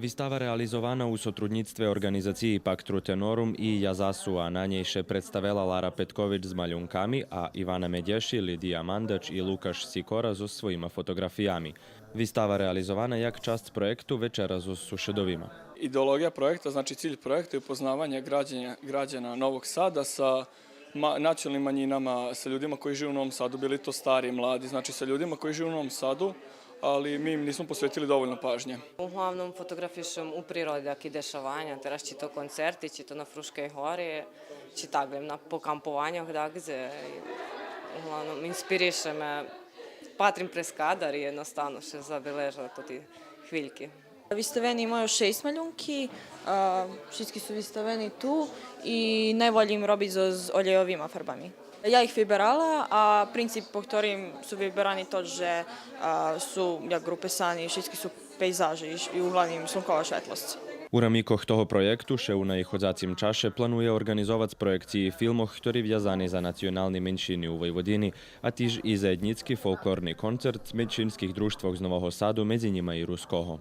Вистава реализована у сотрудництве организацији Пактru Tenorum и Јазасу, а на њеј ше представела Лара Петковиć с малјунками, а Ивана Медјеши, Лидија Мандач и Лукаш Сикора со својима фотографијами. Вистава реализована јак част проекту Вечера со сушедовима. Ideologija projekta, znači cilj projekta je upoznavanje građana Novog Sada sa nacionalnim manjinama, sa ljudima koji žive u Novom Sadu, bili to stari i mladi, znači sa ljudima koji žive u Novom Sadu, ali mi im nismo posvetili dovoljno pažnje. Uglavnom fotografišem u prirodi які дешавања, teraz чи то концерти, чи то на Фрушкој гори, чи так на покампувањах, где uglavnom inspiriše me, patrим през кадар и едноставно ще забележа тоти хвильки. Виставени имају 6 малјунки, всички су виставени ту и најволје им роби со олејовима фарбами. Ја их виберала, а принцип по којим су виберани тоа че су групесани, всички су пейзажи и углавним слнкова светлост. У рамикох того проекту ше у најходзацим чаше плануе организовац проекции филмох ktorí вјазани за национални меншини у Војводини, а тиж и заедницки фолклорни концерт меншинских друштвох з Нового Саду, меѓу нима и руского.